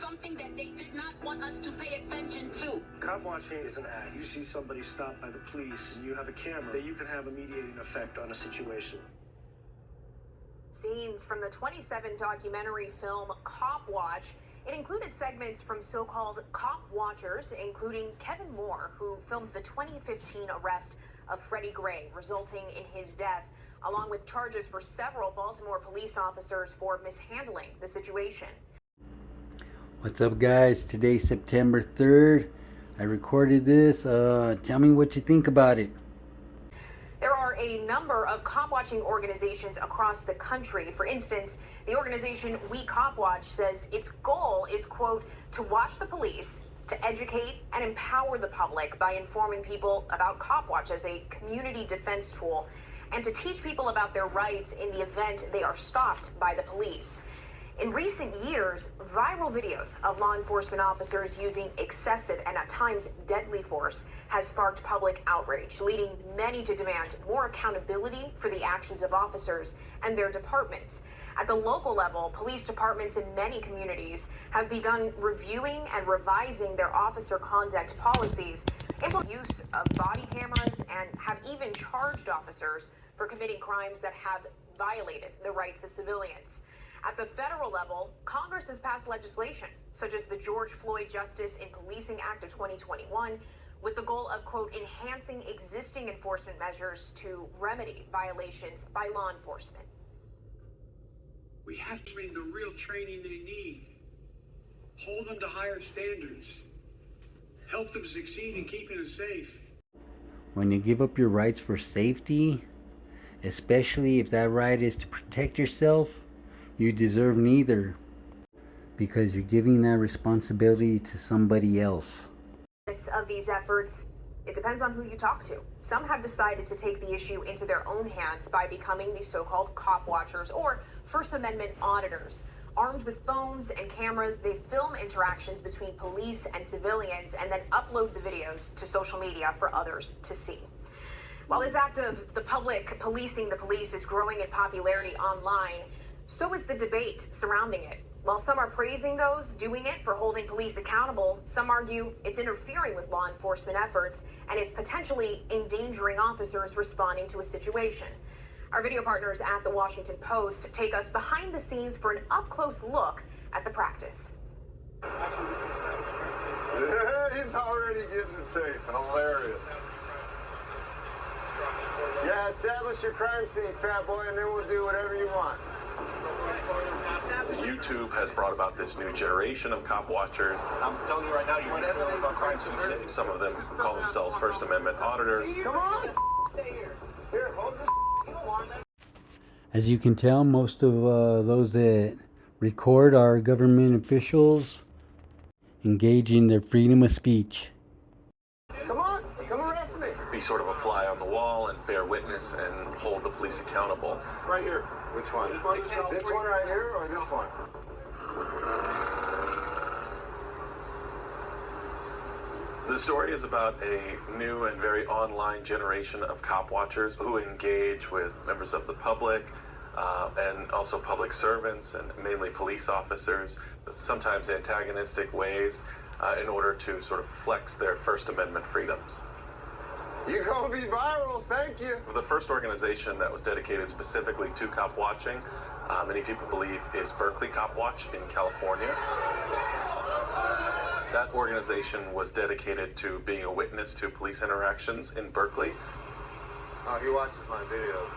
something that they did not want us to pay attention to. Cop watching is an act. You see somebody stopped by the police, and you have a camera that you can have a mediating effect on a situation. Scenes from the 2017 documentary film Cop Watch. It included segments from so-called cop watchers, including Kevin Moore, who filmed the 2015 arrest of Freddie Gray, resulting in his death, along with charges for several Baltimore police officers for mishandling the situation. What's up, guys? Today's September 3rd. I recorded this. Tell me what you think about it. There are a number of cop-watching organizations across the country. For instance, the organization We Cop Watch says its goal is, quote, to watch the police, to educate and empower the public by informing people about Cop Watch as a community defense tool, and to teach people about their rights in the event they are stopped by the police. In recent years, viral videos of law enforcement officers using excessive and at times deadly force has sparked public outrage, leading many to demand more accountability for the actions of officers and their departments. At the local level, police departments in many communities have begun reviewing and revising their officer conduct policies, implement use of body cameras, and have even charged officers for committing crimes that have violated the rights of civilians. At the federal level, Congress has passed legislation, such as the George Floyd Justice in Policing Act of 2021, with the goal of, quote, enhancing existing enforcement measures to remedy violations by law enforcement. We have to bring the real training they need, hold them to higher standards, help them succeed in keeping us safe. When you give up your rights for safety, especially if that right is to protect yourself, you deserve neither, because you're giving that responsibility to somebody else. Of these efforts, it depends on who you talk to. Some have decided to take the issue into their own hands by becoming the so-called cop watchers or First Amendment auditors. Armed with phones and cameras, they film interactions between police and civilians and then upload the videos to social media for others to see. While this act of the public policing the police is growing in popularity online, so is the debate surrounding it. While some are praising those doing it for holding police accountable, some argue it's interfering with law enforcement efforts and is potentially endangering officers responding to a situation. Our video partners at the Washington Post take us behind the scenes for an up-close look at the practice. He's already getting the tape. Hilarious. Yeah, establish your crime scene, fat boy, and then we'll do whatever you want. YouTube has brought about this new generation of cop watchers. I'm telling you right now, you whatever they about crime scenes. Some of them call themselves First Amendment auditors. Come on! Stay here. Here, hold this. As you can tell, most of those that record are government officials engaging their freedom of speech. Come on, come arrest me. Be sort of a fly on the wall and bear witness and hold the police accountable. Right here. Which one? This one right here or this one? The story is about a new and very online generation of cop watchers who engage with members of the public and also public servants and mainly police officers, sometimes antagonistic ways, in order to sort of flex their First Amendment freedoms. You're gonna be viral, thank you. The first organization that was dedicated specifically to cop watching, many people believe, is Berkeley Cop Watch in California. That organization was dedicated to being a witness to police interactions in Berkeley. Oh, he watches my videos.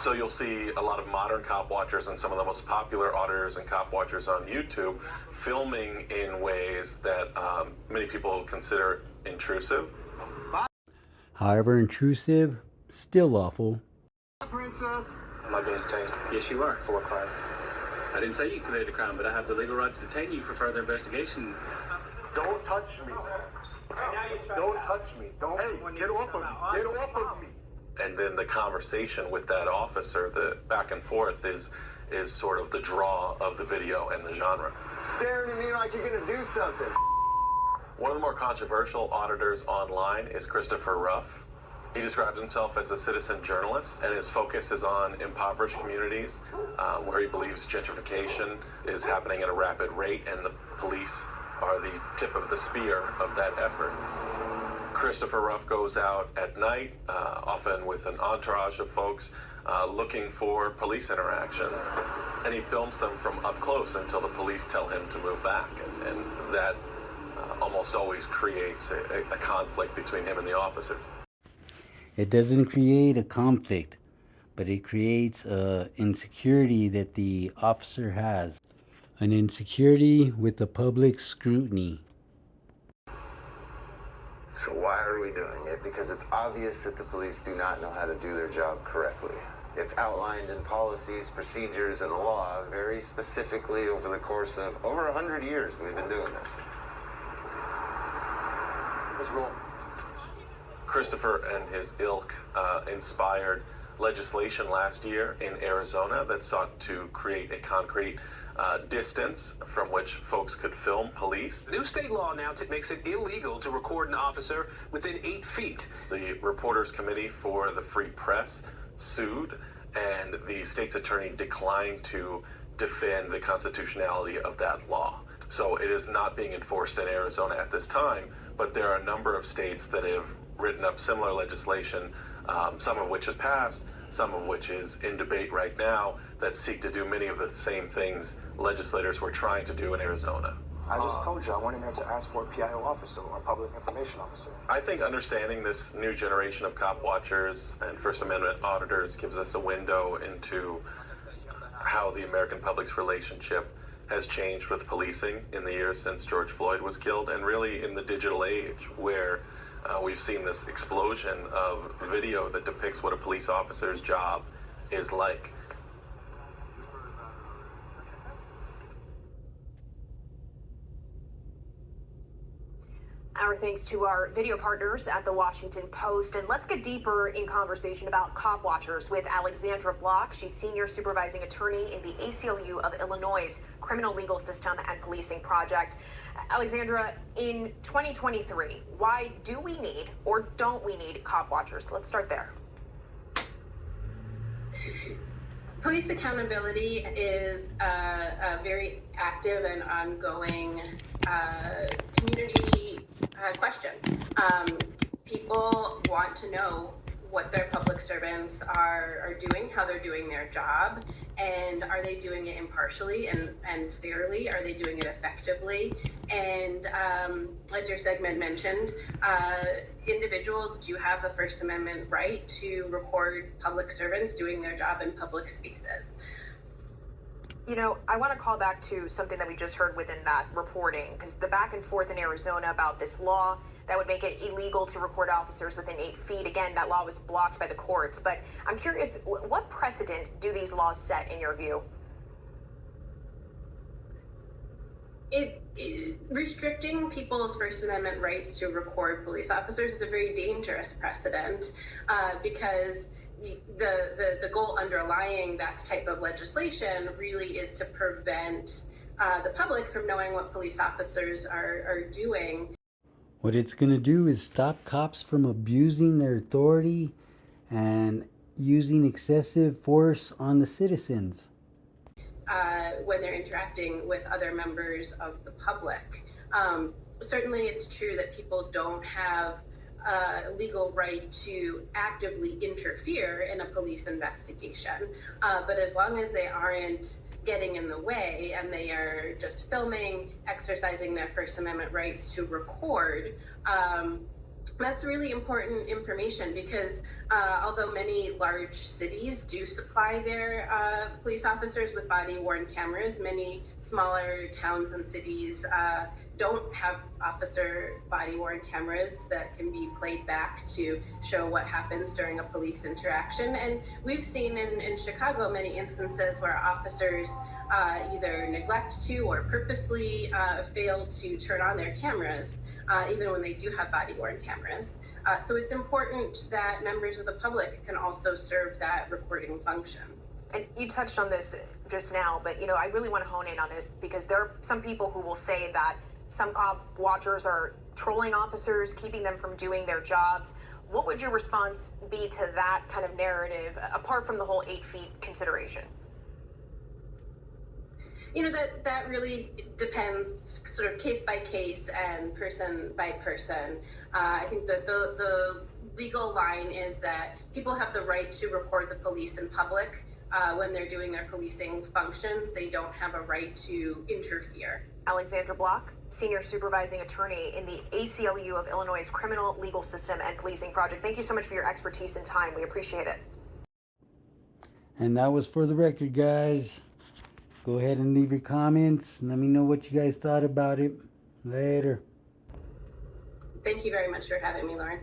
So you'll see a lot of modern cop watchers and some of the most popular auditors and cop watchers on YouTube filming in ways that many people consider intrusive. However intrusive, still lawful. Princess. Am I being detained? Yes, you are, for a crime. I didn't say you committed a crime, but I have the legal right to detain you for further investigation. Don't touch me. Don't touch me. Don't. Hey, get off of me. Get off of me. And then the conversation with that officer, the back and forth, is sort of the draw of the video and the genre. Staring at me like you're gonna do something. One of the more controversial auditors online is Christopher Ruff. He describes himself as a citizen journalist, and his focus is on impoverished communities where he believes gentrification is happening at a rapid rate, and the police are the tip of the spear of that effort. Christopher Ruff goes out at night, often with an entourage of folks, looking for police interactions, and he films them from up close until the police tell him to move back, and that almost always creates a conflict between him and the officers. It doesn't create a conflict, but it creates an insecurity that the officer has. An insecurity with the public scrutiny. So why are we doing it? Because it's obvious that the police do not know how to do their job correctly. It's outlined in policies, procedures, and law very specifically over the course of over 100 years we've been doing this. What's wrong? Christopher and his ilk inspired legislation last year in Arizona that sought to create a concrete distance from which folks could film police. New state law now makes it illegal to record an officer within 8 feet. The Reporters Committee for the Free Press sued, and the state's attorney declined to defend the constitutionality of that law. So it is not being enforced in Arizona at this time, but there are a number of states that have written up similar legislation, some of which has passed, some of which is in debate right now, that seek to do many of the same things legislators were trying to do in Arizona. I just told you I went in there to ask for a PIO officer or a public information officer. I think understanding this new generation of cop watchers and First Amendment auditors gives us a window into how the American public's relationship has changed with policing in the years since George Floyd was killed, and really in the digital age where we've seen this explosion of video that depicts what a police officer's job is like. Our thanks to our video partners at the Washington Post. And let's get deeper in conversation about cop watchers with Alexandra Block. She's senior supervising attorney in the ACLU of Illinois' Criminal Legal System and Policing Project. Alexandra, in 2023, why do we need or don't we need cop watchers? Let's start there. Police accountability is a very active and ongoing community question. People want to know what their public servants are doing, how they're doing their job, and are they doing it impartially and fairly? Are they doing it effectively? And as your segment mentioned, individuals do have the First Amendment right to record public servants doing their job in public spaces. You know, I want to call back to something that we just heard within that reporting, because the back and forth in Arizona about this law that would make it illegal to record officers within 8 feet. Again, that law was blocked by the courts. But I'm curious, what precedent do these laws set in your view? Restricting people's First Amendment rights to record police officers is a very dangerous precedent because the goal underlying that type of legislation really is to prevent the public from knowing what police officers are doing. What it's going to do is stop cops from abusing their authority and using excessive force on the citizens. When they're interacting with other members of the public. Certainly it's true that people don't have a legal right to actively interfere in a police investigation. But as long as they aren't getting in the way and they are just filming, exercising their First Amendment rights to record, that's really important information because although many large cities do supply their police officers with body-worn cameras, many smaller towns and cities don't have officer body-worn cameras that can be played back to show what happens during a police interaction. And we've seen in Chicago many instances where officers either neglect to or purposely fail to turn on their cameras, even when they do have body-worn cameras. So it's important that members of the public can also serve that recording function. And you touched on this just now, but you know, I really want to hone in on this because there are some people who will say that some cop watchers are trolling officers, keeping them from doing their jobs. What would your response be to that kind of narrative, apart from the whole 8 feet consideration? You know, that really depends sort of case by case and person by person. I think that the legal line is that people have the right to record the police in public when they're doing their policing functions. They don't have a right to interfere. Alexandra Block, Senior Supervising Attorney in the ACLU of Illinois' Criminal Legal System and Policing Project. Thank you so much for your expertise and time. We appreciate it. And that was For the Record, guys. Go ahead and leave your comments. Let me know what you guys thought about it. Later. Thank you very much for having me, Lauren.